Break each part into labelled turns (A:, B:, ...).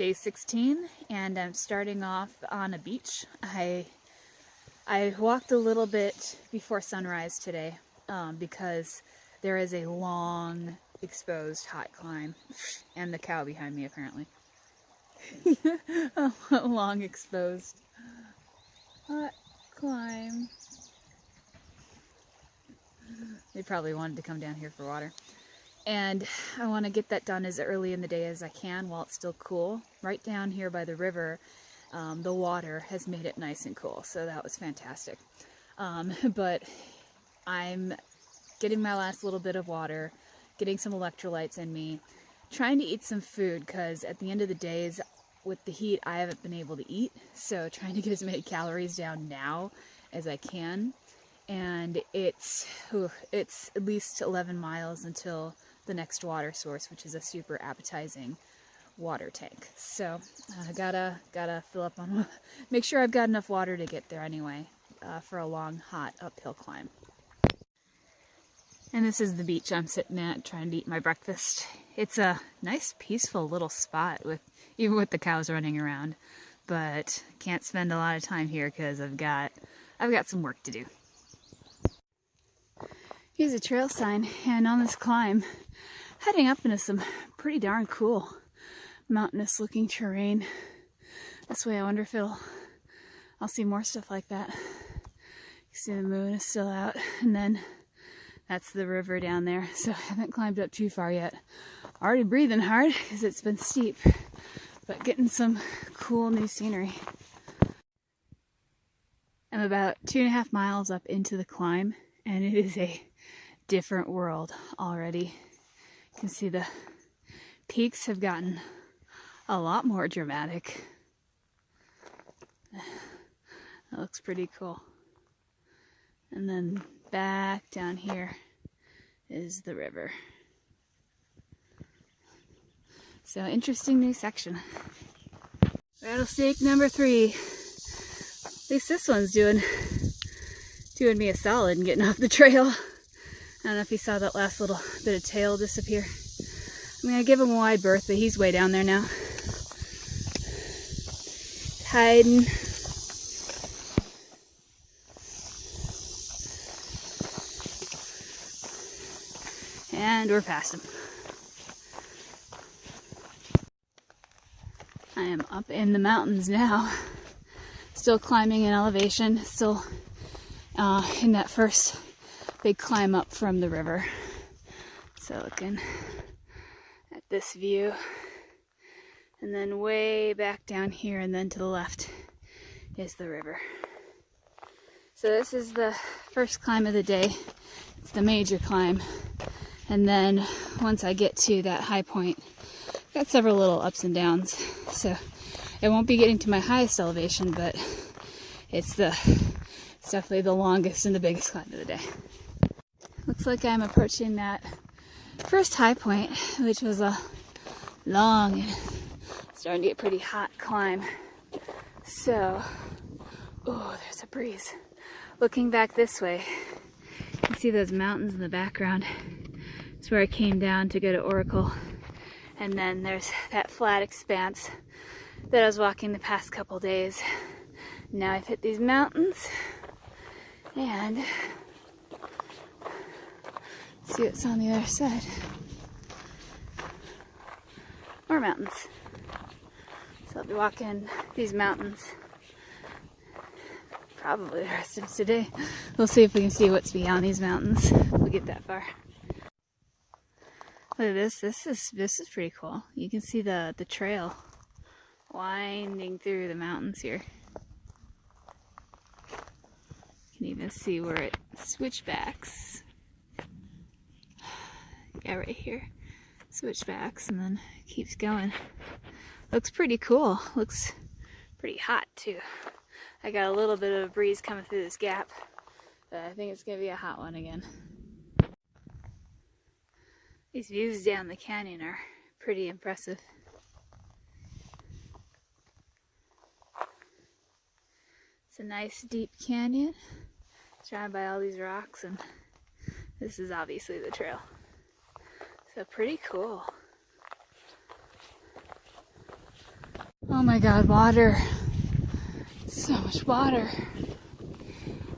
A: Day 16, and I'm starting off on a beach. I walked a little bit before sunrise today because there is a long exposed hot climb, and the cow behind me apparently. A long exposed hot climb. They probably wanted to come down here for water. And I want to get that done as early in the day as I can while it's still cool. Right down here by the river, the water has made it nice and cool, so that was fantastic. But I'm getting my last little bit of water, getting some electrolytes in me, trying to eat some food, because at the end of the days, with the heat, I haven't been able to eat, so trying to get as many calories down now as I can. And it's at least 11 miles until the next water source, which is a super appetizing water tank. So I gotta fill up on, make sure I've got enough water to get there anyway, for a long, hot uphill climb. And this is the beach I'm sitting at trying to eat my breakfast. It's a nice, peaceful little spot even with the cows running around, but can't spend a lot of time here because I've got some work to do. Here's a trail sign, and on this climb, heading up into some pretty darn cool mountainous looking terrain. This way I wonder if I'll see more stuff like that. You see the moon is still out, and then that's the river down there. So I haven't climbed up too far yet. Already breathing hard because it's been steep, but getting some cool new scenery. I'm about 2.5 miles up into the climb, and it is a different world already. You can see the peaks have gotten a lot more dramatic. That looks pretty cool. And then back down here is the river. So interesting new section. Rattlesnake number 3. At least this one's doing me a solid and getting off the trail. I don't know if you saw that last little bit of tail disappear. I'm gonna give him a wide berth, but he's way down there now. Hiding. And we're past him. I am up in the mountains now. Still climbing in elevation, still in that first big climb up from the river. So looking at this view, and then way back down here, and then to the left is the river. So this is the first climb of the day. It's the major climb, and then once I get to that high point, I've got several little ups and downs. So it won't be getting to my highest elevation, but it's definitely the longest and the biggest climb of the day. Looks like I'm approaching that first high point, which was a long and starting to get pretty hot climb. So, oh, there's a breeze. Looking back this way, you can see those mountains in the background. It's where I came down to go to Oracle. And then there's that flat expanse that I was walking the past couple days. Now I've hit these mountains, and see what's on the other side. More mountains. So I'll be walking these mountains probably the rest of today. We'll see if we can see what's beyond these mountains if we get that far. Look at this. This is pretty cool. You can see the trail winding through the mountains here. You can even see where it switchbacks. Yeah, right here. Switchbacks, and then keeps going. Looks pretty cool. Looks pretty hot too. I got a little bit of a breeze coming through this gap, but I think it's gonna be a hot one again. These views down the canyon are pretty impressive. It's a nice deep canyon surrounded by all these rocks, and this is obviously the trail. So pretty cool. Oh my God, water. So much water.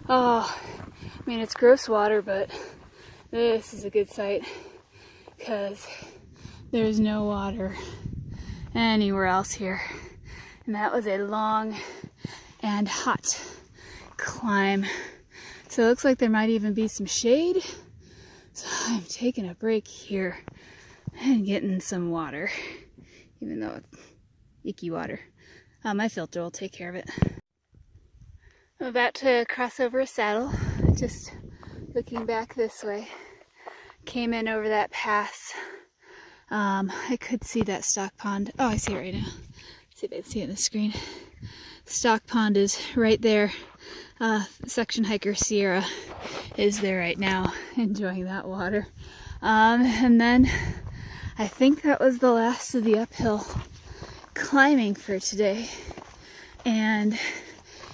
A: Oh, I mean, it's gross water, but this is a good sight because there's no water anywhere else here. And that was a long and hot climb. So it looks like there might even be some shade. So I'm taking a break here and getting some water, even though it's icky water. My filter will take care of it. I'm about to cross over a saddle, just looking back this way. Came in over that pass. I could see that stock pond. Oh, I see it right now. See if I can see it on the screen. Stock pond is right there. Section hiker Sierra is there right now, enjoying that water. And then I think that was the last of the uphill climbing for today. And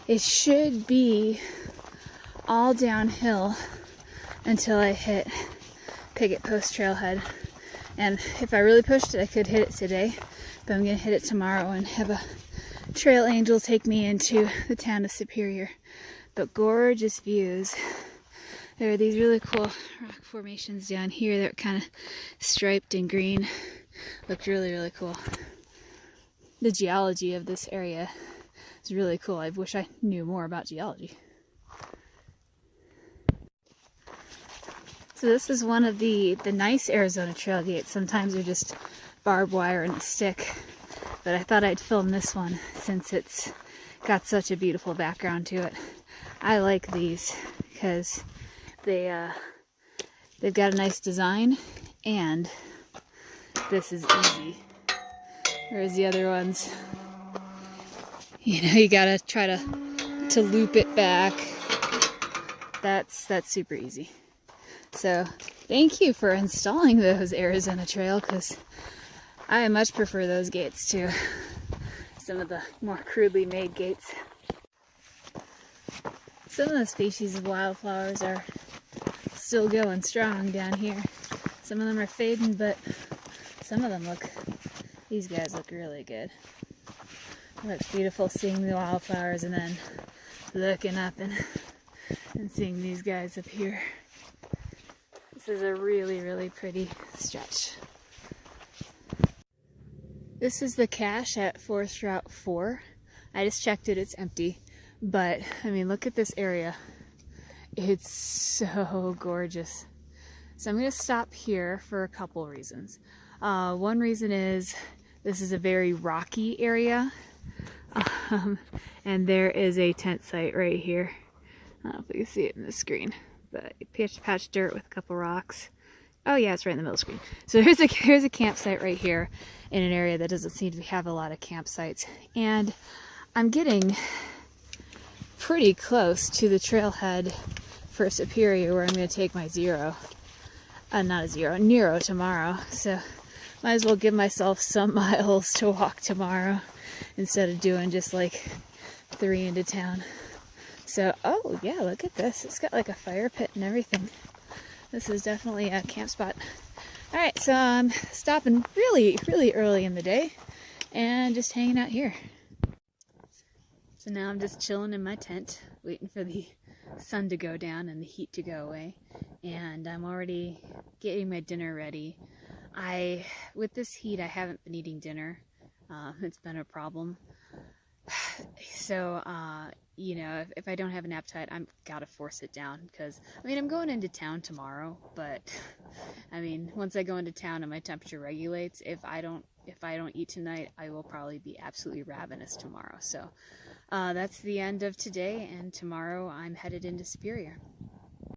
A: it should be all downhill until I hit Picket Post Trailhead. And if I really pushed it, I could hit it today, but I'm gonna hit it tomorrow and have a trail angel take me into the town of Superior. But gorgeous views. There are these really cool rock formations down here that are kind of striped and green. Looked really, really cool. The geology of this area is really cool. I wish I knew more about geology. So this is one of the nice Arizona trail gates. Sometimes they're just barbed wire and a stick. But I thought I'd film this one since it's got such a beautiful background to it. I like these because they've got a nice design, and this is easy. Whereas the other ones, you know, you gotta try to loop it back. That's super easy. So thank you for installing those, Arizona Trail, because I much prefer those gates to some of the more crudely made gates. Some of the species of wildflowers are still going strong down here. Some of them are fading, but some of them these guys look really good. Oh, it's beautiful seeing the wildflowers and then looking up and seeing these guys up here. This is a really, really pretty stretch. This is the cache at Forest Route 4. I just checked it, it's empty. But, I mean, look at this area. It's so gorgeous. So I'm going to stop here for a couple reasons. One reason is this is a very rocky area. And there is a tent site right here. I don't know if you can see it in the screen. But patch dirt with a couple rocks. Oh yeah, it's right in the middle of the screen. So here's a campsite right here in an area that doesn't seem to have a lot of campsites. And I'm getting pretty close to the trailhead for Superior, where I'm going to take my Nero tomorrow. So might as well give myself some miles to walk tomorrow instead of doing just like 3 into town. So, oh yeah, look at this. It's got like a fire pit and everything. This is definitely a camp spot. Alright, so I'm stopping really, really early in the day and just hanging out here. So now I'm just chilling in my tent, waiting for the sun to go down and the heat to go away. And I'm already getting my dinner ready. With this heat, I haven't been eating dinner. It's been a problem. So, you know, if I don't have an appetite, I've got to force it down, because, I mean, I'm going into town tomorrow, but, I mean, once I go into town and my temperature regulates, if I don't eat tonight, I will probably be absolutely ravenous tomorrow. So, that's the end of today, and tomorrow I'm headed into Superior.